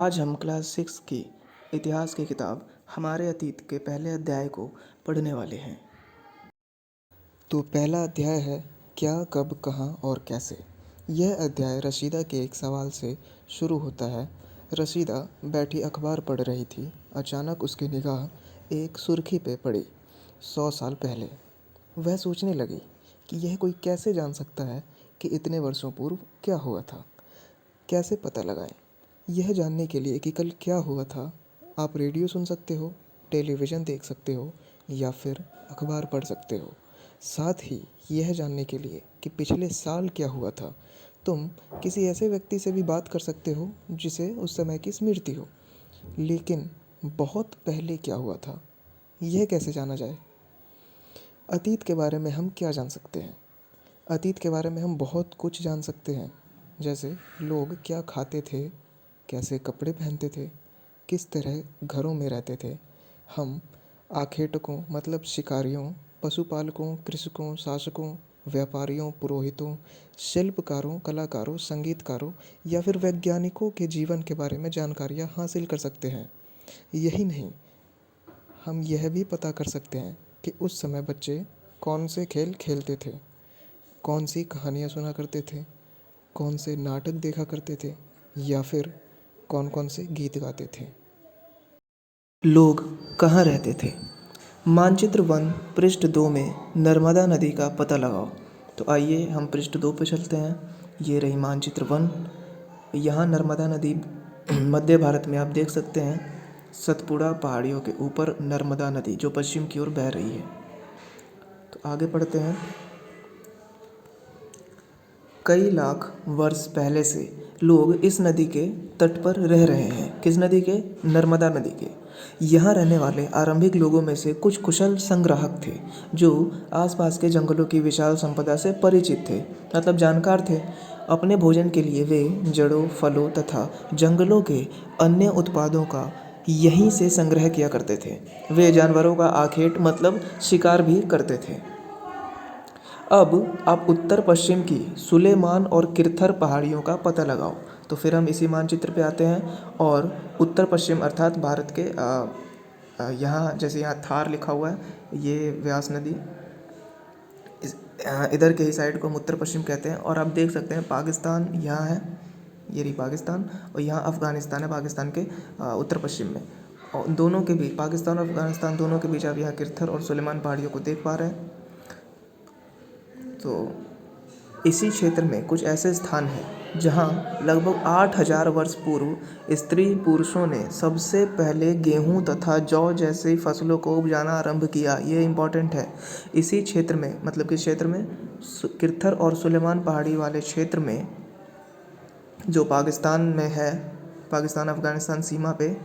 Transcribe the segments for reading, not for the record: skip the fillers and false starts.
आज हम क्लास 6 की इतिहास की किताब हमारे अतीत के पहले अध्याय को पढ़ने वाले हैं। तो पहला अध्याय है क्या, कब, कहाँ और कैसे। यह अध्याय रशीदा के एक सवाल से शुरू होता है। रशीदा बैठी अखबार पढ़ रही थी। अचानक उसकी निगाह एक सुर्खी पे पड़ी। 100 साल पहले। वह सोचने लगी कि यह कोई कैसे जान सकता है कि इतने वर्षों पूर्व क्या हुआ था। कैसे पता लगाएं? यह जानने के लिए कि कल क्या हुआ था, आप रेडियो सुन सकते हो, टेलीविज़न देख सकते हो या फिर अखबार पढ़ सकते हो। साथ ही यह जानने के लिए कि पिछले साल क्या हुआ था, तुम किसी ऐसे व्यक्ति से भी बात कर सकते हो जिसे उस समय की स्मृति हो। लेकिन बहुत पहले क्या हुआ था, यह कैसे जाना जाए? अतीत के बारे में हम क्या जान सकते हैं? अतीत के बारे में हम बहुत कुछ जान सकते हैं, जैसे लोग क्या खाते थे, कैसे कपड़े पहनते थे, किस तरह घरों में रहते थे। हम आखेटकों मतलब शिकारियों, पशुपालकों, कृषकों, शासकों, व्यापारियों, पुरोहितों, शिल्पकारों, कलाकारों, संगीतकारों या फिर वैज्ञानिकों के जीवन के बारे में जानकारियाँ हासिल कर सकते हैं। यही नहीं, हम यह भी पता कर सकते हैं कि उस समय बच्चे कौन से खेल खेलते थे, कौन सी कहानियाँ सुना करते थे, कौन से नाटक देखा करते थे या फिर कौन कौन से गीत गाते थे। लोग कहाँ रहते थे? मानचित्र 1 पृष्ठ 2 में नर्मदा नदी का पता लगाओ। तो आइए हम पृष्ठ 2 पे चलते हैं। ये रही मानचित्र 1। यहाँ नर्मदा नदी मध्य भारत में आप देख सकते हैं। सतपुड़ा पहाड़ियों के ऊपर नर्मदा नदी जो पश्चिम की ओर बह रही है। तो आगे पढ़ते हैं। कई लाख वर्ष पहले से लोग इस नदी के तट पर रह रहे हैं। किस नदी के? नर्मदा नदी के। यहाँ रहने वाले आरंभिक लोगों में से कुछ कुशल संग्राहक थे जो आसपास के जंगलों की विशाल संपदा से परिचित थे, मतलब जानकार थे। अपने भोजन के लिए वे जड़ों, फलों तथा जंगलों के अन्य उत्पादों का यहीं से संग्रह किया करते थे। वे जानवरों का आखेट मतलब शिकार भी करते थे। अब आप उत्तर पश्चिम की सुलेमान और किरथर पहाड़ियों का पता लगाओ। तो फिर हम इसी मानचित्र पे आते हैं और उत्तर पश्चिम अर्थात भारत के यहाँ जैसे यहाँ थार लिखा हुआ है, ये व्यास नदी, इधर के ही साइड को हम उत्तर पश्चिम कहते हैं। और आप देख सकते हैं पाकिस्तान यहाँ है, ये रही पाकिस्तान, और यहाँ अफ़गानिस्तान है पाकिस्तान के उत्तर पश्चिम में। और दोनों के बीच, पाकिस्तान और अफ़गानिस्तान दोनों के बीच आप यहाँ किरथर और सुलेमान पहाड़ियों को देख पा रहे हैं। तो इसी क्षेत्र में कुछ ऐसे स्थान हैं जहाँ लगभग 8000 वर्ष पूर्व स्त्री पुरुषों ने सबसे पहले गेहूँ तथा जौ जैसी फसलों को उपजाना आरंभ किया। ये इम्पॉर्टेंट है। इसी क्षेत्र में, मतलब किस क्षेत्र में? किरथर और सुलेमान पहाड़ी वाले क्षेत्र में, जो पाकिस्तान में है, पाकिस्तान अफ़गानिस्तान सीमा पे।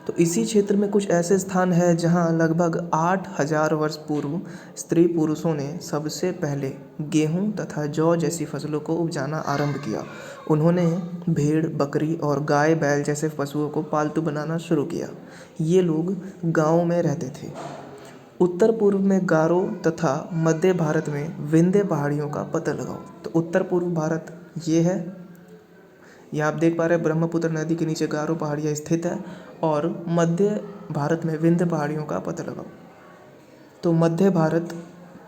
तो इसी क्षेत्र में कुछ ऐसे स्थान हैं जहां लगभग 8000 वर्ष पूर्व स्त्री पुरुषों ने सबसे पहले गेहूं तथा जौ जैसी फसलों को उपजाना आरंभ किया। उन्होंने भेड़, बकरी और गाय बैल जैसे पशुओं को पालतू बनाना शुरू किया। ये लोग गाँव में रहते थे। उत्तर पूर्व में गारो तथा मध्य भारत में विंध्य पहाड़ियों का पता लगाओ। तो उत्तर पूर्व भारत ये है, यहाँ आप देख पा रहे हैं ब्रह्मपुत्र नदी के नीचे गारो पहाड़ियाँ स्थित है। और मध्य भारत में विंध्य पहाड़ियों का पता लगाओ। तो मध्य भारत,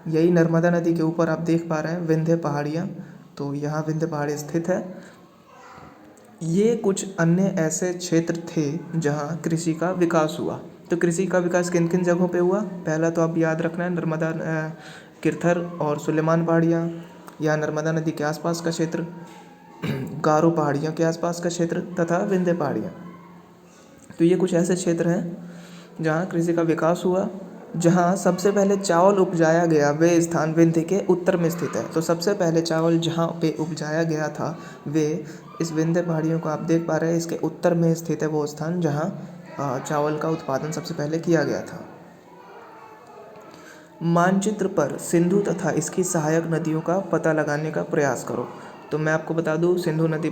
यही नर्मदा नदी के ऊपर आप देख पा रहे हैं विंध्य पहाड़ियाँ, तो यहाँ विंध्य पहाड़ी स्थित है। ये कुछ अन्य ऐसे क्षेत्र थे जहाँ कृषि का विकास हुआ। तो कृषि का विकास किन किन जगहों पे हुआ? पहला तो आप याद रखना है नर्मदा, किरथर और सुलेमान पहाड़ियाँ, या नर्मदा नदी के आसपास का क्षेत्र, गारो पहाड़ियों के आसपास का क्षेत्र तथा विंध्य पहाड़ियाँ। तो ये कुछ ऐसे क्षेत्र हैं जहाँ कृषि का विकास हुआ। जहाँ सबसे पहले चावल उपजाया गया वे स्थान विंध्य के उत्तर में स्थित है। तो सबसे पहले चावल जहाँ पे उपजाया गया था वे इस विंध्य पहाड़ियों को आप देख पा रहे हैं, इसके उत्तर में स्थित है वो स्थान जहाँ चावल का उत्पादन सबसे पहले किया गया था। मानचित्र पर सिंधु तथा इसकी सहायक नदियों का पता लगाने का प्रयास करो। तो मैं आपको बता दूं, सिंधु नदी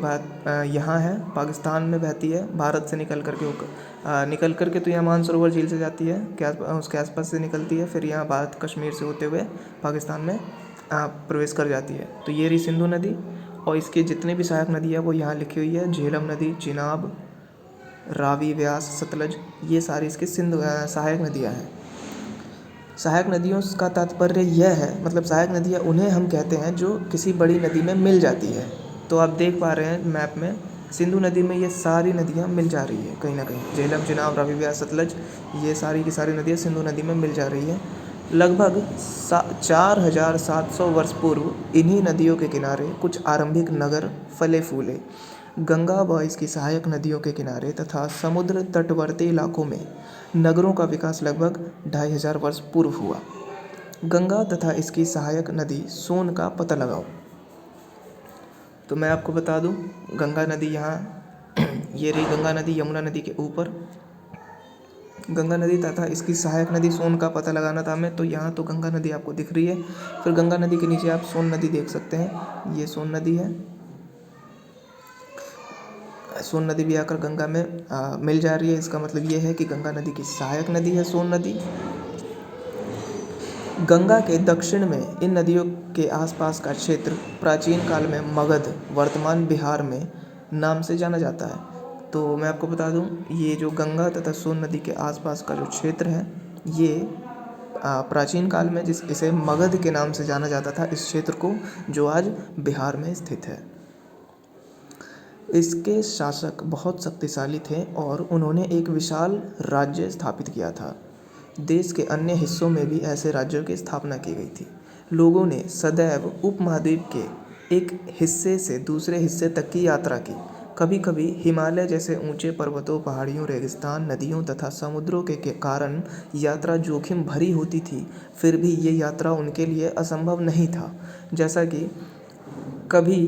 यहाँ है, पाकिस्तान में बहती है, भारत से निकल करके तो यहाँ मानसरोवर झील से जाती है, उसके आसपास से निकलती है, फिर यहाँ भारत कश्मीर से होते हुए पाकिस्तान में प्रवेश कर जाती है। तो ये रही सिंधु नदी, और इसकी जितनी भी सहायक नदी है वो यहाँ लिखी हुई है। झेलम नदी, चिनाब, रावी, व्यास, सतलज, ये सारी इसकी सहायक नदियाँ हैं। सहायक नदियों का तात्पर्य यह है, मतलब सहायक नदियाँ उन्हें हम कहते हैं जो किसी बड़ी नदी में मिल जाती है। तो आप देख पा रहे हैं मैप में, सिंधु नदी में ये सारी नदियाँ मिल जा रही है कहीं ना कहीं। झेलम, चिनाब, रावी, व्यास, सतलज, ये सारी की सारी नदियाँ सिंधु नदी में मिल जा रही है। लगभग 4700 वर्ष पूर्व इन्हीं नदियों के किनारे कुछ आरंभिक नगर फले फूले। गंगा व इसकी सहायक नदियों के किनारे तथा समुद्र तटवर्ती इलाकों में नगरों का विकास लगभग 2500 वर्ष पूर्व हुआ। गंगा तथा इसकी सहायक नदी सोन का पता लगाओ। तो मैं आपको बता दूं, गंगा नदी यहाँ ये रही गंगा नदी, यमुना नदी के ऊपर गंगा नदी तथा इसकी सहायक नदी सोन का पता लगाना था हमें। तो यहाँ तो गंगा नदी आपको दिख रही है, फिर गंगा नदी के नीचे आप सोन नदी देख सकते हैं, ये सोन नदी है। सोन नदी भी आकर गंगा में मिल जा रही है। इसका मतलब ये है कि गंगा नदी की सहायक नदी है सोन नदी। गंगा के दक्षिण में इन नदियों के आसपास का क्षेत्र प्राचीन काल में मगध, वर्तमान बिहार में नाम से जाना जाता है। तो मैं आपको बता दूं, ये जो गंगा तथा सोन नदी के आसपास का जो क्षेत्र है, ये प्राचीन काल में इसे मगध के नाम से जाना जाता था, इस क्षेत्र को, जो आज बिहार में स्थित है। इसके शासक बहुत शक्तिशाली थे और उन्होंने एक विशाल राज्य स्थापित किया था। देश के अन्य हिस्सों में भी ऐसे राज्यों की स्थापना की गई थी। लोगों ने सदैव उपमहाद्वीप के एक हिस्से से दूसरे हिस्से तक की यात्रा की। कभी कभी हिमालय जैसे ऊंचे पर्वतों, पहाड़ियों, रेगिस्तान, नदियों तथा समुद्रों के कारण यात्रा जोखिम भरी होती थी। फिर भी ये यात्रा उनके लिए असंभव नहीं था। जैसा कि कभी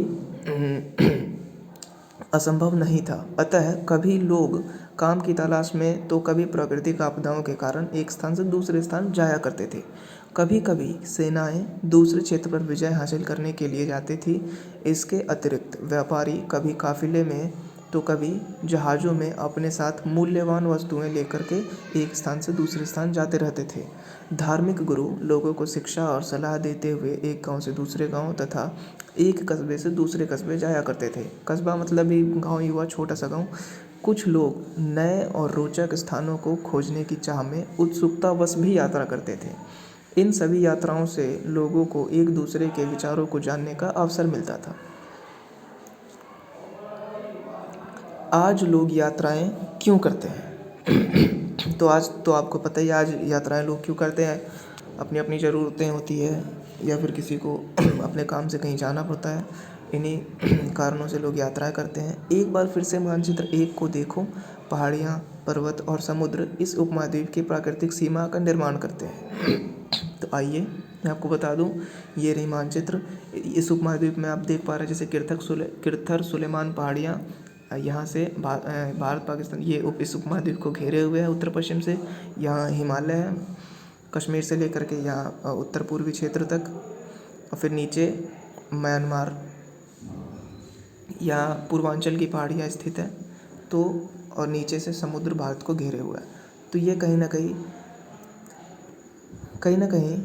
असंभव नहीं था। अतः कभी लोग काम की तलाश में तो कभी प्राकृतिक आपदाओं के कारण एक स्थान से दूसरे स्थान जाया करते थे। कभी कभी सेनाएं दूसरे क्षेत्र पर विजय हासिल करने के लिए जाती थी। इसके अतिरिक्त व्यापारी कभी काफिले में तो कभी जहाज़ों में अपने साथ मूल्यवान वस्तुएं लेकर के एक स्थान से दूसरे स्थान जाते रहते थे। धार्मिक गुरु लोगों को शिक्षा और सलाह देते हुए एक गांव से दूसरे गांव तथा एक कस्बे से दूसरे कस्बे जाया करते थे। कस्बा मतलब ही गांव ही हुआ, छोटा सा गांव। कुछ लोग नए और रोचक स्थानों को खोजने की चाह में उत्सुकतावश भी यात्रा करते थे। इन सभी यात्राओं से लोगों को एक दूसरे के विचारों को जानने का अवसर मिलता था। आज लोग यात्राएं क्यों करते हैं? तो आज तो आपको पता ही, आज यात्राएं लोग क्यों करते हैं। अपनी अपनी ज़रूरतें होती है या फिर किसी को अपने काम से कहीं जाना पड़ता है। इन्हीं कारणों से लोग यात्राएं करते हैं। एक बार फिर से मानचित्र 1 को देखो। पहाड़ियाँ, पर्वत और समुद्र इस उपमहाद्वीप की प्राकृतिक सीमा का निर्माण करते हैं। तो आइए मैं आपको बता दूं, ये रही मानचित्र। इस उपमहाद्वीप में आप देख पा रहे हैं, जैसे किरथर सुलेमान पहाड़ियाँ यहाँ से भारत पाकिस्तान ये इस उपमहाद्वीप को घेरे हुए है उत्तर पश्चिम से। यहाँ हिमालय है, कश्मीर से लेकर के यहाँ उत्तर पूर्वी क्षेत्र तक, और फिर नीचे म्यांमार, यहाँ पूर्वांचल की पहाड़ियाँ स्थित है। तो और नीचे से समुद्र भारत को घेरे हुआ है। तो ये कहीं ना कहीं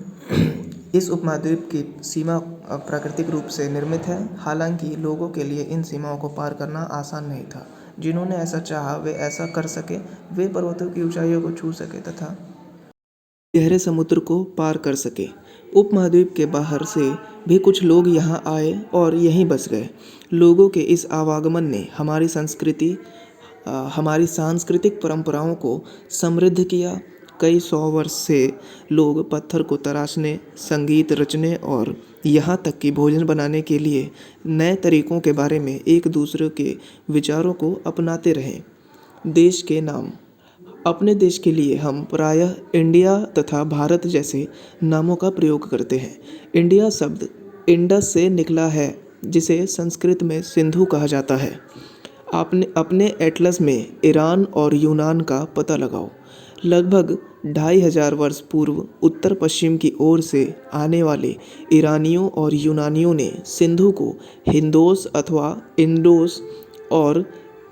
इस उपमहाद्वीप की सीमा प्राकृतिक रूप से निर्मित है। हालांकि लोगों के लिए इन सीमाओं को पार करना आसान नहीं था। जिन्होंने ऐसा चाहा वे ऐसा कर सके। वे पर्वतों की ऊंचाइयों को छू सके तथा गहरे समुद्र को पार कर सके। उपमहाद्वीप के बाहर से भी कुछ लोग यहाँ आए और यहीं बस गए। लोगों के इस आवागमन ने हमारी सांस्कृतिक परंपराओं को समृद्ध किया। कई 100 वर्ष से लोग पत्थर को तराशने, संगीत रचने और यहाँ तक कि भोजन बनाने के लिए नए तरीकों के बारे में एक दूसरे के विचारों को अपनाते रहे। देश के नाम। अपने देश के लिए हम प्रायः इंडिया तथा भारत जैसे नामों का प्रयोग करते हैं। इंडिया शब्द इंडस से निकला है, जिसे संस्कृत में सिंधु कहा जाता है। आपने अपने एटलस में ईरान और यूनान का पता लगाओ। लगभग 2500 वर्ष पूर्व उत्तर पश्चिम की ओर से आने वाले ईरानियों और यूनानियों ने सिंधु को हिंदोस अथवा इंडोस और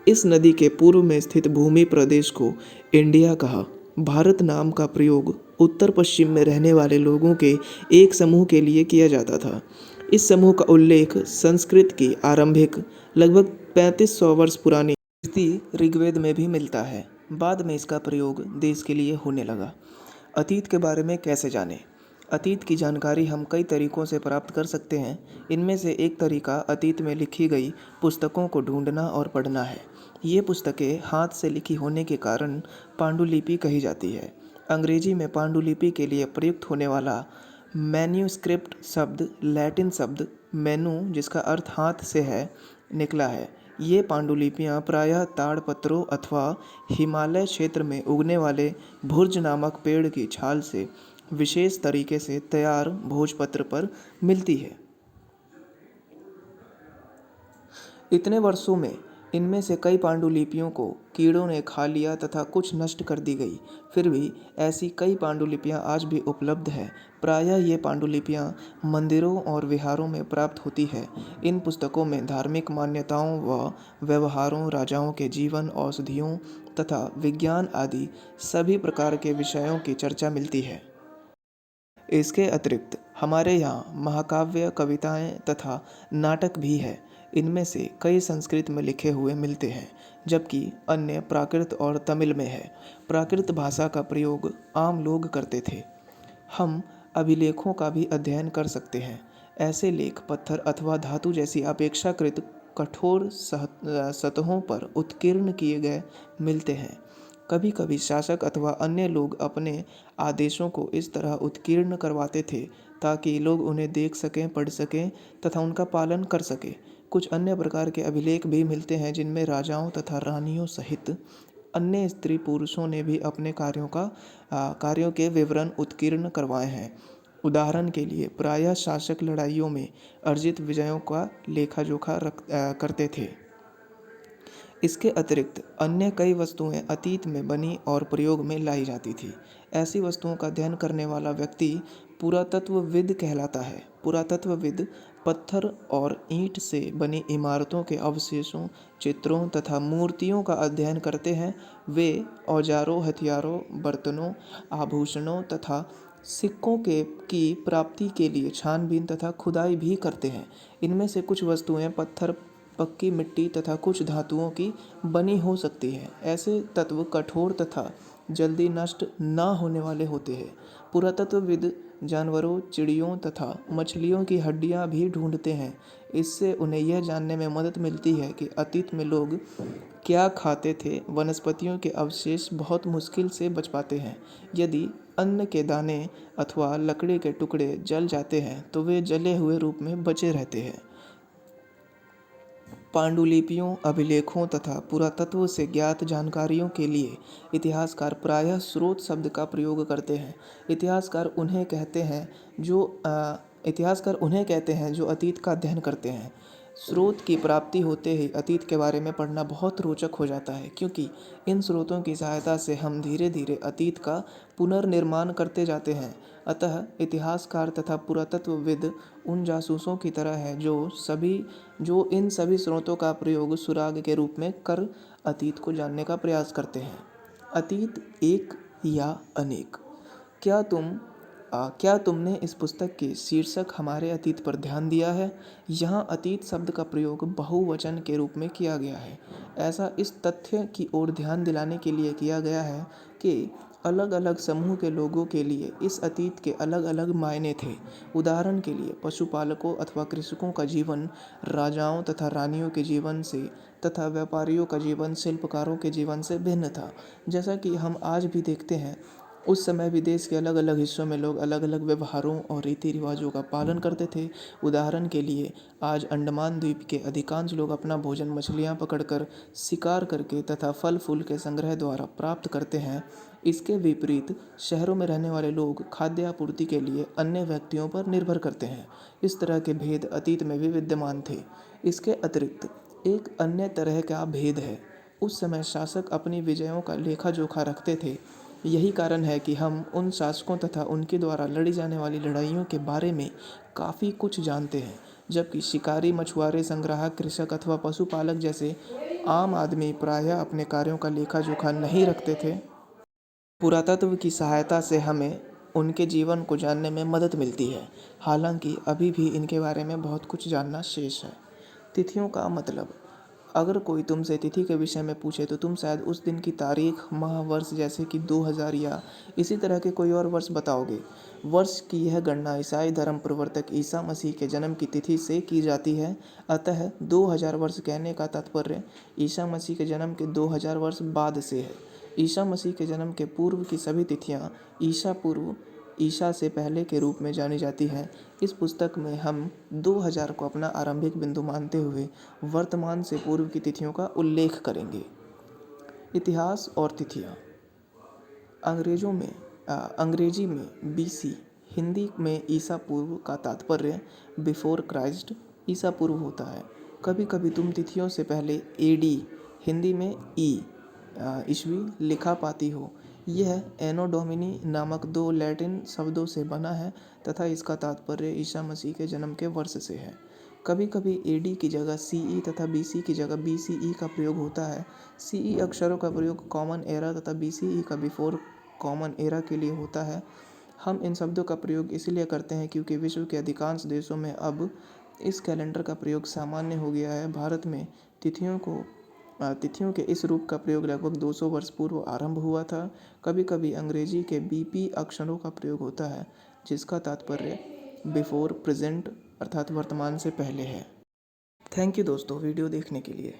इस नदी के पूर्व में स्थित भूमि प्रदेश को इंडिया कहा। भारत नाम का प्रयोग उत्तर पश्चिम में रहने वाले लोगों के एक समूह के लिए किया जाता था। इस समूह का उल्लेख संस्कृत की आरंभिक लगभग 3500 वर्ष पुरानी स्थिति ऋग्वेद में भी मिलता है। बाद में इसका प्रयोग देश के लिए होने लगा। अतीत के बारे में कैसे जानें? अतीत की जानकारी हम कई तरीकों से प्राप्त कर सकते हैं। इनमें से एक तरीका अतीत में लिखी गई पुस्तकों को ढूंढना और पढ़ना है। ये पुस्तकें हाथ से लिखी होने के कारण पांडुलिपि कही जाती है। अंग्रेजी में पांडुलिपि के लिए प्रयुक्त होने वाला मैन्युस्क्रिप्ट शब्द लैटिन शब्द मैनू, जिसका अर्थ हाथ से है, निकला है। ये पांडुलिपियाँ प्रायः ताड़पत्रों अथवा हिमालय क्षेत्र में उगने वाले भुर्ज नामक पेड़ की छाल से विशेष तरीके से तैयार भोजपत्र पर मिलती है। इतने वर्षों में इनमें से कई पांडुलिपियों को कीड़ों ने खा लिया तथा कुछ नष्ट कर दी गई। फिर भी ऐसी कई पांडुलिपियाँ आज भी उपलब्ध है। प्रायः ये पांडुलिपियाँ मंदिरों और विहारों में प्राप्त होती है। इन पुस्तकों में धार्मिक मान्यताओं व व्यवहारों, राजाओं के जीवन, औषधियों तथा विज्ञान आदि सभी प्रकार के विषयों की चर्चा मिलती है। इसके अतिरिक्त हमारे यहाँ महाकाव्य, कविताएं तथा नाटक भी है। इनमें से कई संस्कृत में लिखे हुए मिलते हैं, जबकि अन्य प्राकृत और तमिल में है। प्राकृत भाषा का प्रयोग आम लोग करते थे। हम अभिलेखों का भी अध्ययन कर सकते हैं। ऐसे लेख पत्थर अथवा धातु जैसी अपेक्षाकृत कठोर सतहों पर उत्कीर्ण किए गए मिलते हैं। कभी कभी शासक अथवा अन्य लोग अपने आदेशों को इस तरह उत्कीर्ण करवाते थे ताकि लोग उन्हें देख सकें, पढ़ सकें तथा उनका पालन कर सकें। कुछ अन्य प्रकार के अभिलेख भी मिलते हैं जिनमें राजाओं तथा रानियों सहित अन्य स्त्री पुरुषों ने भी अपने कार्यों के विवरण उत्कीर्ण करवाए हैं। उदाहरण के लिए प्रायः शासक लड़ाइयों में अर्जित विजयों का लेखा जोखा करते थे। इसके अतिरिक्त अन्य कई वस्तुएं अतीत में बनी और प्रयोग में लाई जाती थी। ऐसी वस्तुओं का अध्ययन करने वाला व्यक्ति पुरातत्वविद कहलाता है। पुरातत्वविद पत्थर और ईंट से बनी इमारतों के अवशेषों, चित्रों तथा मूर्तियों का अध्ययन करते हैं। वे औजारों, हथियारों, बर्तनों, आभूषणों तथा सिक्कों की प्राप्ति के लिए छानबीन तथा खुदाई भी करते हैं। इनमें से कुछ वस्तुएं पत्थर, पक्की मिट्टी तथा कुछ धातुओं की बनी हो सकती है। ऐसे तत्व कठोर तथा जल्दी नष्ट न होने वाले होते हैं। पुरातत्वविद जानवरों, चिड़ियों तथा मछलियों की हड्डियां भी ढूंढते हैं। इससे उन्हें यह जानने में मदद मिलती है कि अतीत में लोग क्या खाते थे। वनस्पतियों के अवशेष बहुत मुश्किल से बच पाते हैं। यदि अन्न के दाने अथवा लकड़ी के टुकड़े जल जाते हैं तो वे जले हुए रूप में बचे रहते हैं। पांडुलिपियों, अभिलेखों तथा पुरातत्व से ज्ञात जानकारियों के लिए इतिहासकार प्रायः स्रोत शब्द का प्रयोग करते हैं। इतिहासकार उन्हें कहते हैं जो अतीत का अध्ययन करते हैं। स्रोत की प्राप्ति होते ही अतीत के बारे में पढ़ना बहुत रोचक हो जाता है, क्योंकि इन स्रोतों की सहायता से हम धीरे धीरे अतीत का पुनर्निर्माण करते जाते हैं। अतः इतिहासकार तथा पुरातत्वविद उन जासूसों की तरह है जो इन सभी स्रोतों का प्रयोग सुराग के रूप में कर अतीत को जानने का प्रयास करते हैं। अतीत एक या अनेक। क्या तुमने इस पुस्तक के शीर्षक हमारे अतीत पर ध्यान दिया है? यहाँ अतीत शब्द का प्रयोग बहुवचन के रूप में किया गया है। ऐसा इस तथ्य की ओर ध्यान दिलाने के लिए किया गया है कि अलग अलग समूह के लोगों के लिए इस अतीत के अलग अलग मायने थे। उदाहरण के लिए पशुपालकों अथवा कृषकों का जीवन राजाओं तथा रानियों के जीवन से तथा व्यापारियों का जीवन शिल्पकारों के जीवन से भिन्न था। जैसा कि हम आज भी देखते हैं, उस समय भी देश के अलग अलग हिस्सों में लोग अलग अलग व्यवहारों और रीति रिवाजों का पालन करते थे। उदाहरण के लिए आज अंडमान द्वीप के अधिकांश लोग अपना भोजन मछलियाँ पकड़कर, शिकार करके तथा फल फूल के संग्रह द्वारा प्राप्त करते हैं। इसके विपरीत शहरों में रहने वाले लोग खाद्य आपूर्ति के लिए अन्य व्यक्तियों पर निर्भर करते हैं। इस तरह के भेद अतीत में भी विद्यमान थे। इसके अतिरिक्त एक अन्य तरह का भेद है। उस समय शासक अपनी विजयों का लेखा जोखा रखते थे। यही कारण है कि हम उन शासकों तथा उनके द्वारा लड़ी जाने वाली लड़ाइयों के बारे में काफ़ी कुछ जानते हैं, जबकि शिकारी, मछुआरे, संग्राहक, कृषक अथवा पशुपालक जैसे आम आदमी प्रायः अपने कार्यों का लेखा जोखा नहीं रखते थे। पुरातत्व की सहायता से हमें उनके जीवन को जानने में मदद मिलती है, हालांकि अभी भी इनके बारे में बहुत कुछ जानना शेष है। तिथियों का मतलब। अगर कोई तुमसे तिथि के विषय में पूछे तो तुम शायद उस दिन की तारीख, माह, वर्ष जैसे कि 2000 या इसी तरह के कोई और वर्ष बताओगे। वर्ष की यह गणना ईसाई धर्म प्रवर्तक ईसा मसीह के जन्म की तिथि से की जाती है। अतः 2000 वर्ष कहने का तात्पर्य ईसा मसीह के जन्म के 2000 वर्ष बाद से है। ईसा मसीह के जन्म के पूर्व की सभी तिथियां ईसा पूर्व, ईसा से पहले के रूप में जानी जाती है। इस पुस्तक में हम 2000 को अपना आरंभिक बिंदु मानते हुए वर्तमान से पूर्व की तिथियों का उल्लेख करेंगे। इतिहास और तिथियां। अंग्रेजी में BC, हिंदी में ईसा पूर्व का तात्पर्य बिफोर क्राइस्ट, ईसा पूर्व होता है। कभी कभी तुम तिथियों से पहले AD, हिंदी में ईस्वी लिखा पाती हो। यह एनो डोमिनी नामक 2 लैटिन शब्दों से बना है तथा इसका तात्पर्य ईसा मसीह के जन्म के वर्ष से है। कभी कभी AD की जगह CE तथा BC की जगह BCE का प्रयोग होता है। CE अक्षरों का प्रयोग कॉमन एरा तथा BCE का बिफोर कॉमन एरा के लिए होता है। हम इन शब्दों का प्रयोग इसलिए करते हैं क्योंकि विश्व के अधिकांश देशों में अब इस कैलेंडर का प्रयोग सामान्य हो गया है। भारत में तिथियों के इस रूप का प्रयोग लगभग 200 वर्ष पूर्व आरंभ हुआ था। कभी कभी अंग्रेजी के BP अक्षरों का प्रयोग होता है जिसका तात्पर्य बिफोर प्रेजेंट अर्थात वर्तमान से पहले है। थैंक यू दोस्तों वीडियो देखने के लिए।